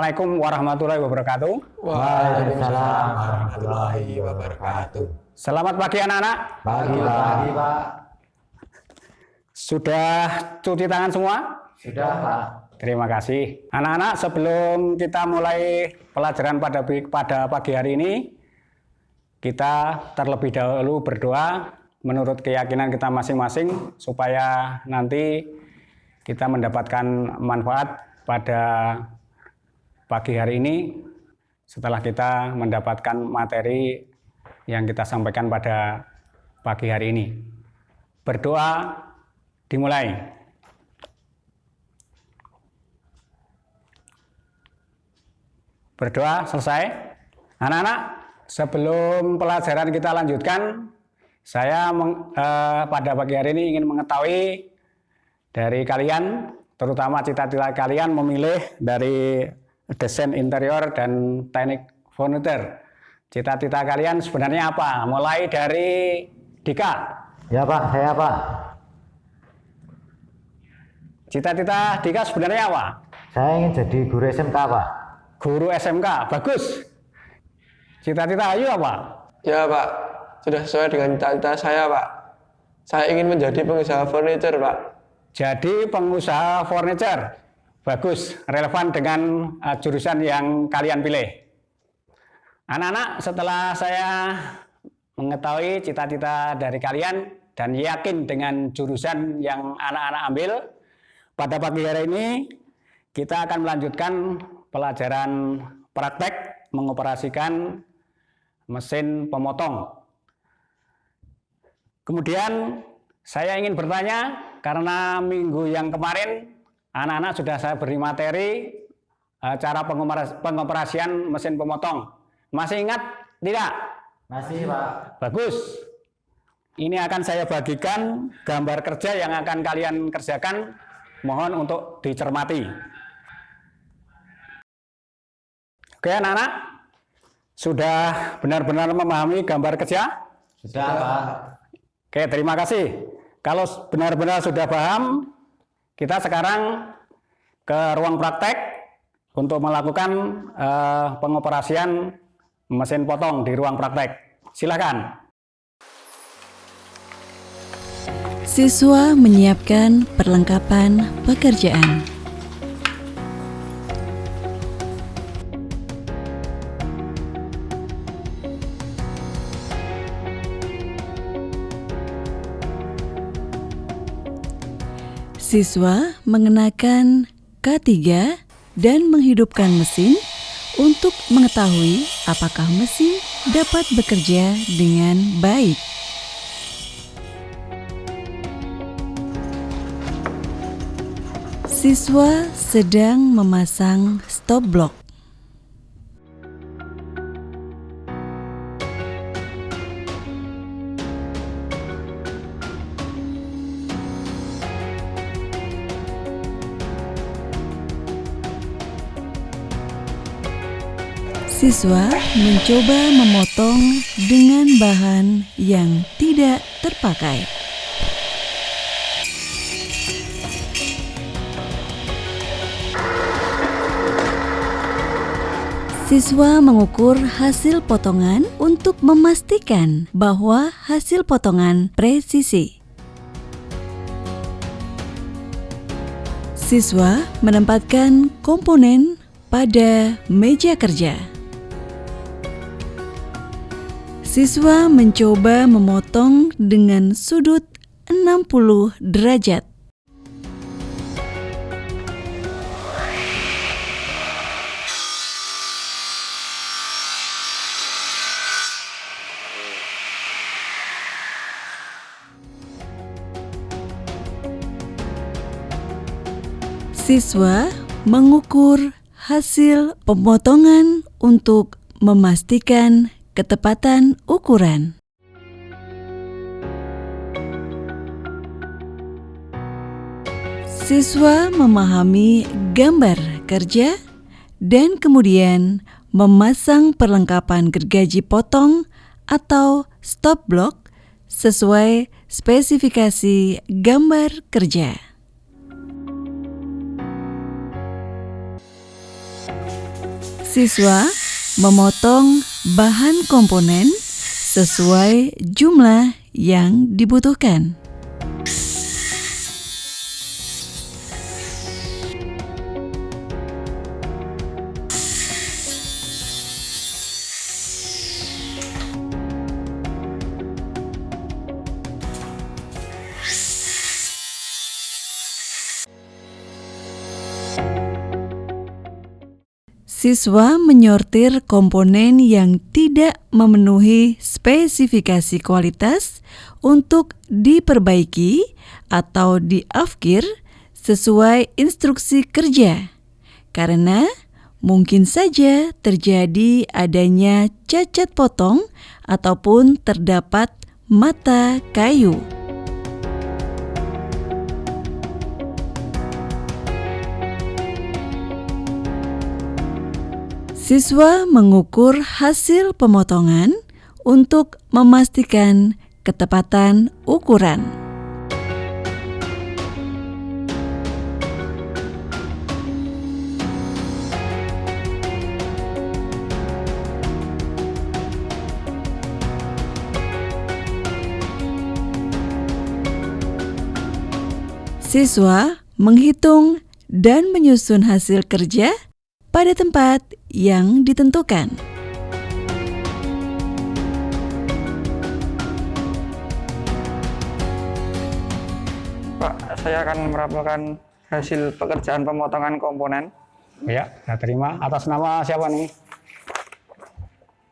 Assalamualaikum warahmatullahi wabarakatuh. Waalaikumsalam warahmatullahi wabarakatuh. Selamat pagi anak-anak. Pagi Pak. Sudah cuci tangan semua? Sudah Pak. Terima kasih. Anak-anak, sebelum kita mulai pelajaran pada pagi hari ini, kita terlebih dahulu berdoa menurut keyakinan kita masing-masing supaya nanti kita mendapatkan manfaat pada pagi hari ini setelah kita mendapatkan materi yang kita sampaikan pada pagi hari ini. Berdoa dimulai. Berdoa selesai. Anak-anak, sebelum pelajaran kita lanjutkan, saya pada pagi hari ini ingin mengetahui dari kalian, terutama cita-cita kalian memilih dari desain interior dan teknik furniture. Cita-cita kalian sebenarnya apa? Mulai dari Dika. Ya Pak, saya Pak. Cita-cita Dika sebenarnya apa? Saya ingin jadi guru SMK Pak. Guru SMK, bagus. Cita-cita Ayu apa? Ya Pak, sudah sesuai dengan cita-cita saya Pak. Saya ingin menjadi pengusaha furniture Pak. Jadi pengusaha furniture. Bagus, relevan dengan jurusan yang kalian pilih. Anak-anak, setelah saya mengetahui cita-cita dari kalian dan yakin dengan jurusan yang anak-anak ambil, pada pagi hari ini kita akan melanjutkan pelajaran praktek mengoperasikan mesin pemotong. Kemudian saya ingin bertanya, karena minggu yang kemarin anak-anak sudah saya beri materi cara pengoperasian mesin pemotong. Masih ingat tidak? Masih Pak. Bagus. Ini akan saya bagikan gambar kerja yang akan kalian kerjakan. Mohon untuk dicermati. Oke anak-anak, sudah benar-benar memahami gambar kerja? Sudah Pak. Oke, terima kasih. Kalau benar-benar sudah paham, kita sekarang ke ruang praktek untuk melakukan pengoperasian mesin potong di ruang praktek. Silakan. Siswa menyiapkan perlengkapan pekerjaan. Siswa mengenakan K3 dan menghidupkan mesin untuk mengetahui apakah mesin dapat bekerja dengan baik. Siswa sedang memasang stop block. Siswa mencoba memotong dengan bahan yang tidak terpakai. Siswa mengukur hasil potongan untuk memastikan bahwa hasil potongan presisi. Siswa menempatkan komponen pada meja kerja. Siswa mencoba memotong dengan sudut 60 derajat. Siswa mengukur hasil pemotongan untuk memastikan ketepatan ukuran. Siswa memahami gambar kerja dan kemudian memasang perlengkapan gergaji potong atau stop block sesuai spesifikasi gambar kerja. Siswa memotong bahan komponen sesuai jumlah yang dibutuhkan. Siswa menyortir komponen yang tidak memenuhi spesifikasi kualitas untuk diperbaiki atau diafkir sesuai instruksi kerja, karena mungkin saja terjadi adanya cacat potong ataupun terdapat mata kayu. Siswa mengukur hasil pemotongan untuk memastikan ketepatan ukuran. Siswa menghitung dan menyusun hasil kerja pada tempat yang ditentukan. Pak, saya akan melaporkan hasil pekerjaan pemotongan komponen. Ya, saya terima. Atas nama siapa nih?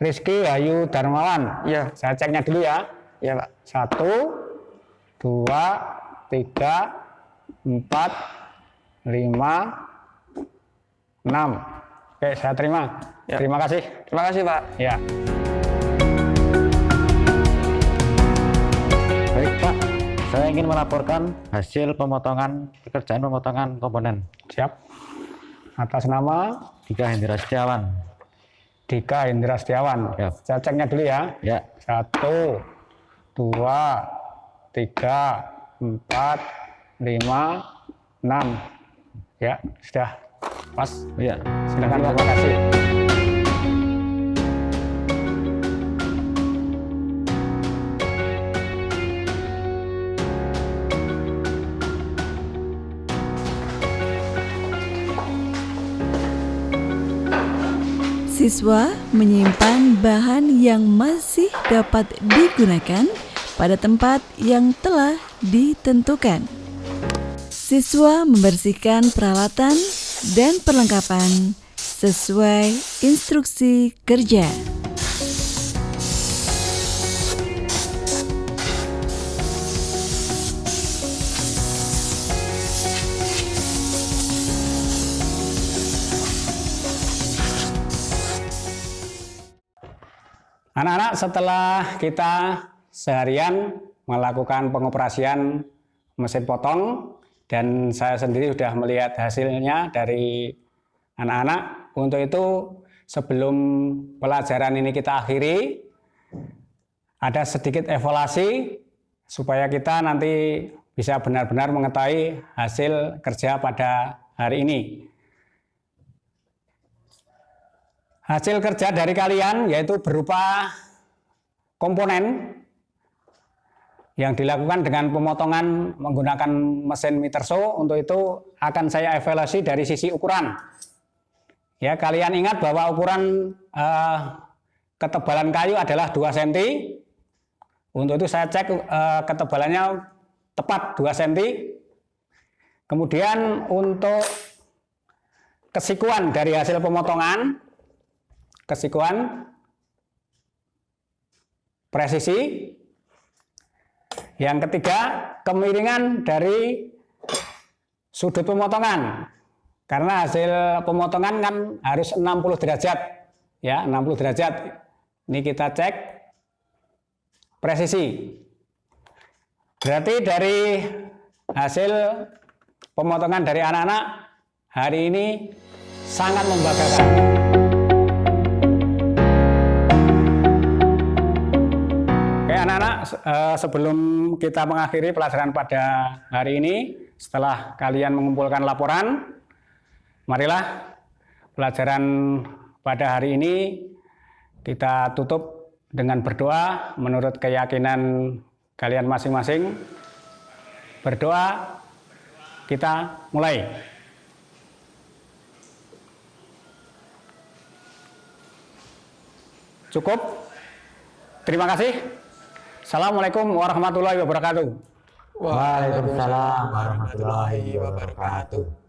Rizky Ayu Darmawan. Ya, Saya ceknya dulu ya. ya Pak. 1, 2, 3, 4, 5, 6. Oke, saya terima. Ya. Terima kasih. Terima kasih Pak. Ya. Baik Pak, saya ingin melaporkan hasil pekerjaan pemotongan komponen. Siap. Atas nama Dika Hendra Setiawan. Dika Hendra Setiawan. Ya. Saya ceknya dulu ya. Ya, 1, 2, 3, 4, 5, 6. Ya, sudah. Pas. iya. Silakan, terima kasih. Siswa menyimpan bahan yang masih dapat digunakan pada tempat yang telah ditentukan. Siswa membersihkan peralatan dan perlengkapan sesuai instruksi kerja. Anak-anak, setelah kita seharian melakukan pengoperasian mesin potong dan saya sendiri sudah melihat hasilnya dari anak-anak, untuk itu sebelum pelajaran ini kita akhiri, ada sedikit evaluasi supaya kita nanti bisa benar-benar mengetahui hasil kerja pada hari ini. Hasil kerja dari kalian yaitu berupa komponen yang dilakukan dengan pemotongan menggunakan mesin meter saw. Untuk itu akan saya evaluasi dari sisi ukuran. Ya, kalian ingat bahwa ukuran ketebalan kayu adalah 2 cm. Untuk itu saya cek ketebalannya tepat 2 cm. Kemudian untuk kesikuan dari hasil pemotongan, kesikuan, presisi. Yang ketiga, kemiringan dari sudut pemotongan. Karena hasil pemotongan kan harus 60 derajat. Ya, 60 derajat. Ini kita cek presisi. Berarti dari hasil pemotongan dari anak-anak hari ini sangat membanggakan. Oke anak-anak, sebelum kita mengakhiri pelajaran pada hari ini, setelah kalian mengumpulkan laporan, marilah pelajaran pada hari ini kita tutup dengan berdoa menurut keyakinan kalian masing-masing. Berdoa, kita mulai. Cukup. Terima kasih. Assalamualaikum warahmatullahi wabarakatuh. Waalaikumsalam warahmatullahi wabarakatuh.